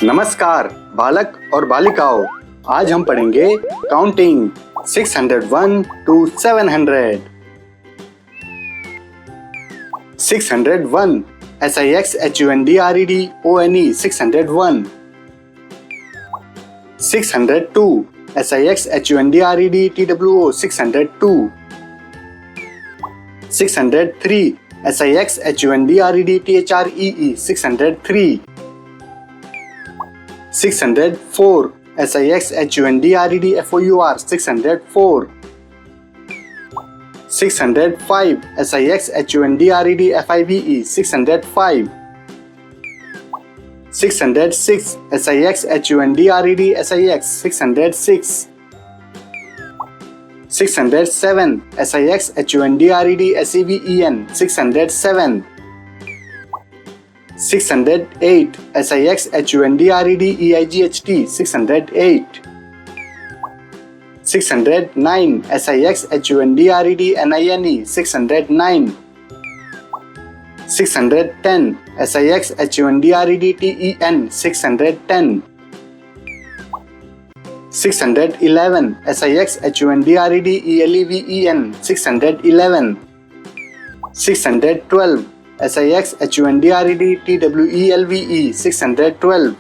नमस्कार बालक और बालिकाओं, आज हम पढ़ेंगे counting 601 to 700। 601 SIXHUNDREDONE 601। 602 SIXHUNDREDTWO 602। 603 SIXHUNDREDTHREE 603। 604 SIXHUNDREDFOUR 604। 605 SIXHUNDREDFIVE 605। 606 SIXHUNDREDSIX 606। 607 SIXHUNDREDSEVEN 607। 608 SIXHUNDREDEIGHT 608। 609 SIXHUNDREDNINE 609। 610 SIXHUNDREDTEN 610। 611 SIXHUNDREDELEVEN 611। 612 SIXHUNDREDTWELVE 612।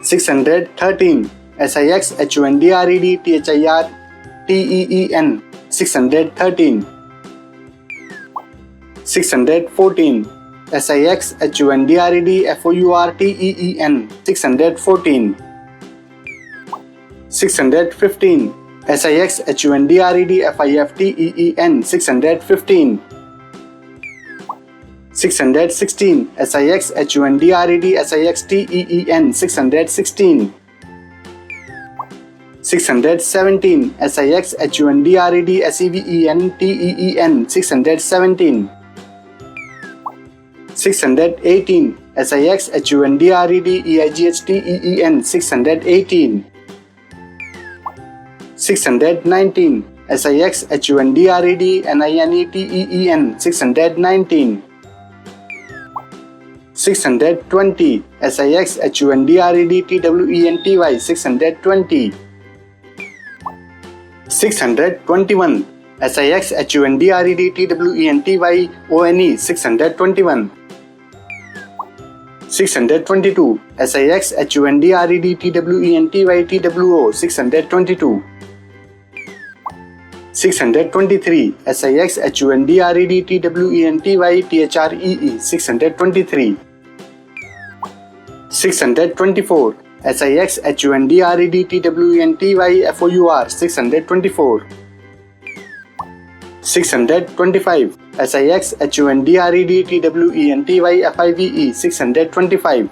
613 SIXHUNDREDTHIRTEEN 613। 614 SIXHUNDREDFOURTEEN 614। 615 SIXHUNDREDFIFTEEN 615। 616 SIXHUNDREDSIXTEEN 616। 617 SIXHUNDREDSEVENTEEN 617। 618 SIXHUNDREDEIGHTEEN 618। 619 SIXHUNDREDNINETEEN 619। 620 SIXHUNDREDTWENTY 620। 621 SIXHUNDREDTWENTYONE 621। 622 SIXHUNDREDTWENTYTWO 622। 623 SIXHUNDREDTWENTYTHREE 623। 624 SIXHUNDREDTWENTYFOUR 624। 625 SIXHUNDREDTWENTYFIVE 625।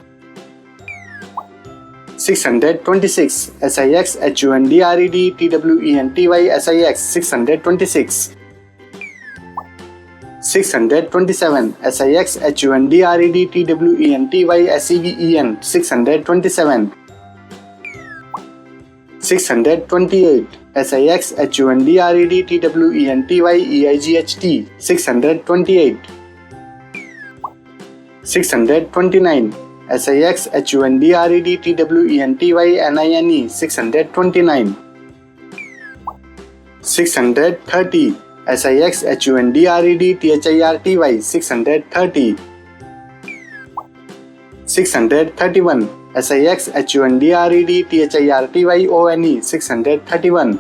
626 SIXHUNDREDTWENTYSIX 626। 627 SIXHUNDREDTWENTYSEVEN 627। 628 SIXHUNDREDTWENTYEIGHT 628। 629 SIXHUNDREDTWENTYNINE 629। 630 SIXHUNDREDTHIRTY 630। 631 SIXHUNDREDTHIRTYONE 631।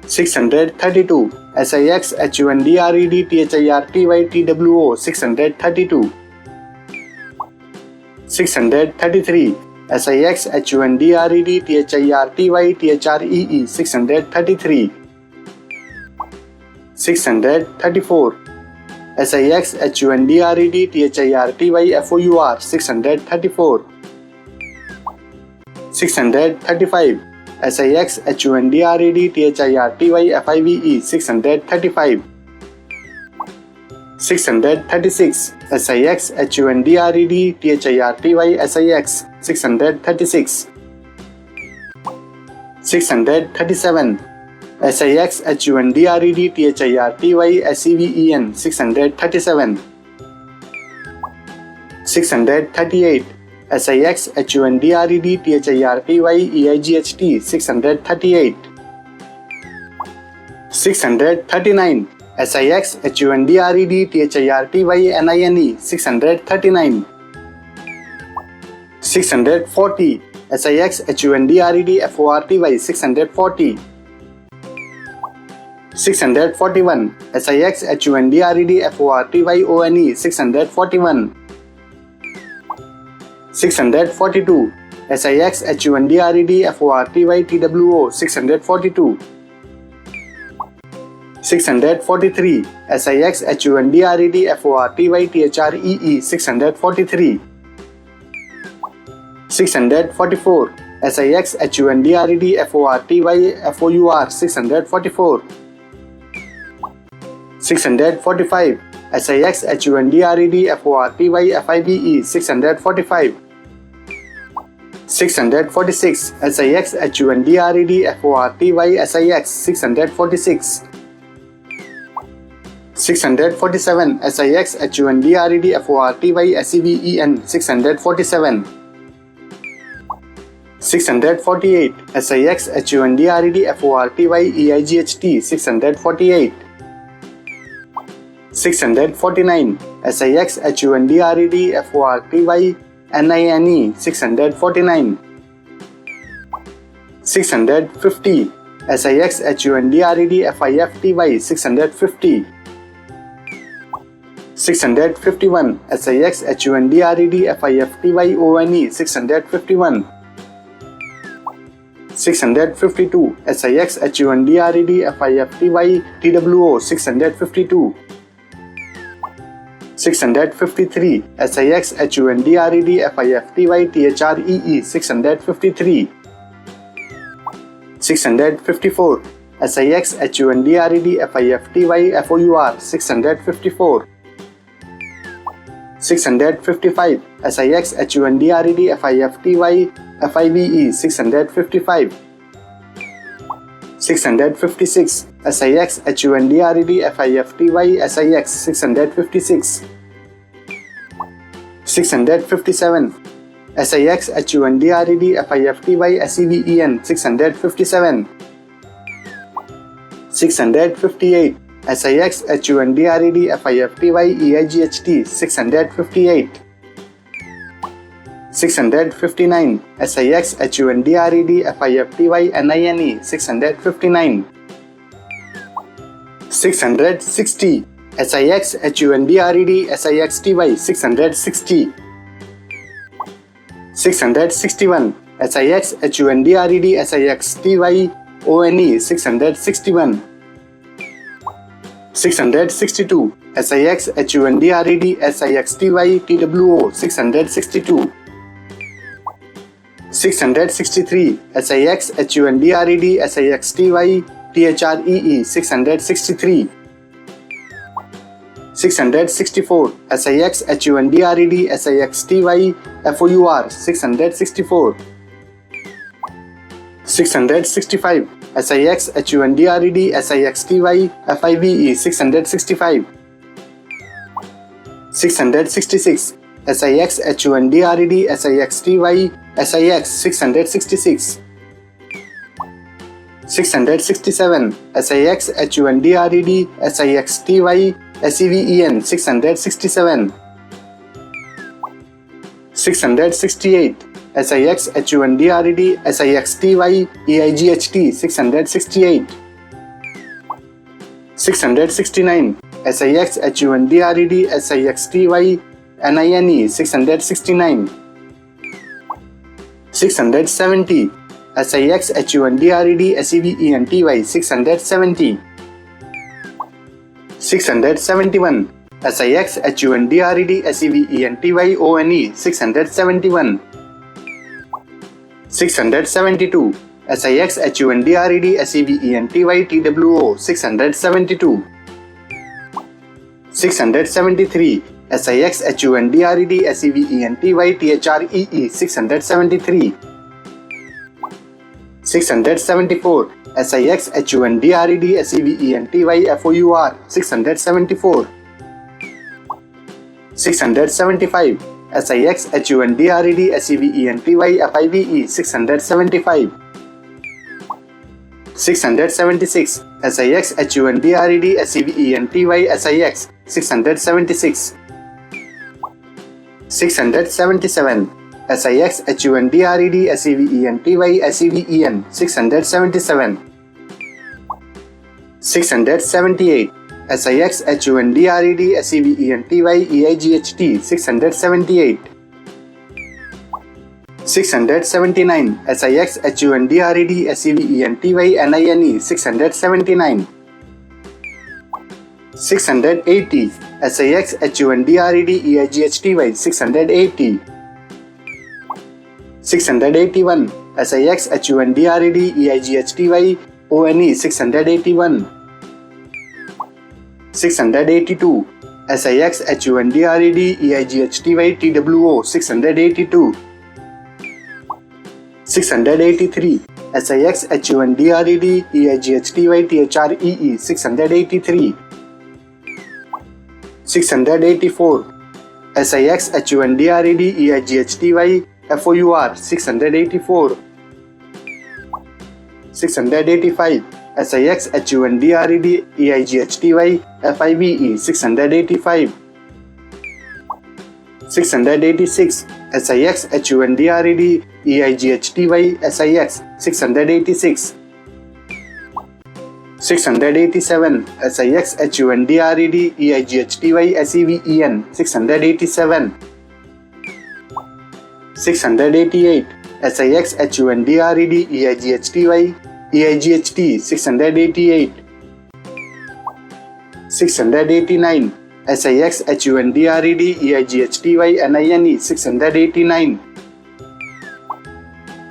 632 SIXHUNDREDTHIRTYTWO 632। 633 SIXHUNDREDTHIRTYTHREE 633। 634 SIXHUNDREDTHIRTYFOUR 634। 635 SIXHUNDREDTHIRTYFIVE 635। 636 SIXHUNDREDTHIRTYSIX 636। 637 SIXHUNDREDTHIRTYSEVEN 637। 638. SIXHUNDREDTHIRTYEIGHT 638. 639. SIXHUNDREDTHIRTYNINE 639. 640. SIXHUNDREDFORTY 640. 641. SIXHUNDREDFORTYONE 641. 642. SIXHUNDREDFORTYTWO 642. 643. SIXHUNDREDFORTYTHREE 643. 644. SIXHUNDREDFORTYFOUR 644. 645. SIXHUNDREDFORTYFIVE 645. 646. SIXHUNDREDFORTYSIX 646. 647. SIXHUNDREDFORTYSEVEN 647. 648. SIXHUNDREDFORTYEIGHT 648. 649. SIXHUNDREDFORTYNINE 649. 650. SIXHUNDREDFIFTY 650. 651. SIXHUNDREDFIFTYONE 651. 652. SIXHUNDREDFIFTYTWO 652. 653. SIXHUNDREDFIFTYTHREE 653. 654. SIXHUNDREDFIFTYFOUR 654. 655. SIXHUNDREDFIFTYFIVE 655. 656. SIXHUNDREDFIFTYSIX 656. 657. SIXHUNDREDFIFTYSEVEN 657. 658. SIXHUNDREDFIFTYEIGHT 658. 659. SIXHUNDREDFIFTYNINE 659. 660. SIXHUNDREDSIXTY 660. 661. SIXHUNDREDSIXTYONE 661. 662. SIXHUNDREDSIXTYTWO 662. 663. SIXHUNDREDSIXTYTHREE 663. 664. SIXHUNDREDSIXTYFOUR 664. 665. SIXHUNDREDSIXTYFIVE 665. 666. SIXHUNDREDSIXTYSIX 666. 667. SIXHUNDREDSIXTYSEVEN 667. 668. SIXHUNDREDSIXTYEIGHT 668. 669. SIXHUNDREDSIXTYNINE 669. 670. SIXHUNDREDSEVENTY 670. 671. SIXHUNDREDSEVENTYONE 671. 672. SIXHUNDREDSEVENTYTWO 672. 673. SIXHUNDREDSEVENTYTHREE 673. 674. SIXHUNDREDSEVENTYFOUR 674. 675. SIXHUNDREDSEVENTY FIVE 676 SIXHUNDREDSEVENTY SIX 677 SIXHUNDREDSEVENTY 677 678 SIXHUNDREDSEVENTY 678 679 SIXHUNDREDSEVENTY 679 680 SIXHUNDREDEIGHTY 680 681 SIXHUNDREDEIGHTY ONE 681 682 SIXHUNDREDEIGHTY TWO 682 683 SIXHUNDREDEIGHTY THREE 683 684 SIXHUNDREDEIGHTY FOUR 684 685 SIXHUNDREDEIGHTY FIVE 685 686 SIXHUNDREDEIGHTY SIX 686 687 SIXHUNDREDEIGHTY SEVEN 687 688 SIXHUNDREDEIGHTY 688 689 SIXHUNDREDEIGHTY 689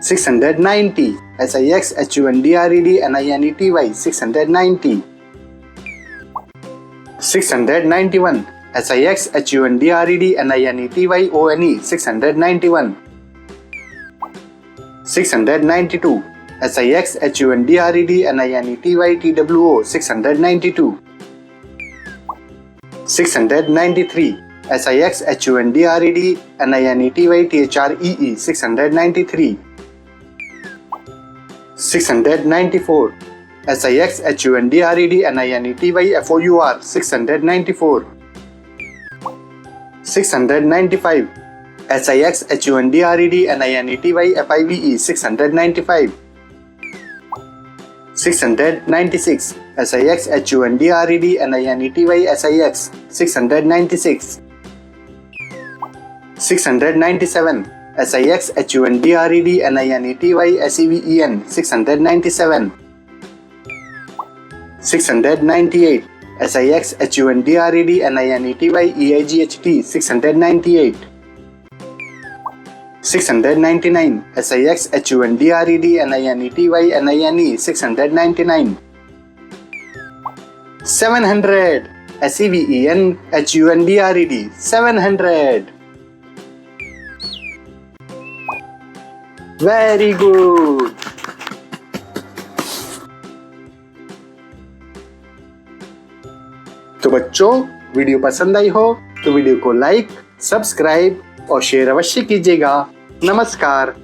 690 SIXHUNDREDEIGHTY 690 691 SIXHUNDREDEIGHTY ONE 691 692 SIXHUNDREDEIGHTY TWO 692 693 SIXHUNDREDEIGHTY THREE 693 694 SIXHUNDREDEIGHTY FOUR 694 695 SIXHUNDREDEIGHTY FIVE 695 696 SIXHUNDREDEIGHTY SIX 696 697 SIXHUNDREDEIGHTY SEVEN 697 698 SIXHUNDREDEIGHTY 698 699 SIXHUNDREDEIGHTY 699 700 SEVENHUNDRED 700 Very good. तो बच्चों, video पसंद आई हो तो video को like, subscribe और share अवश्य कीजिएगा। नमस्कार।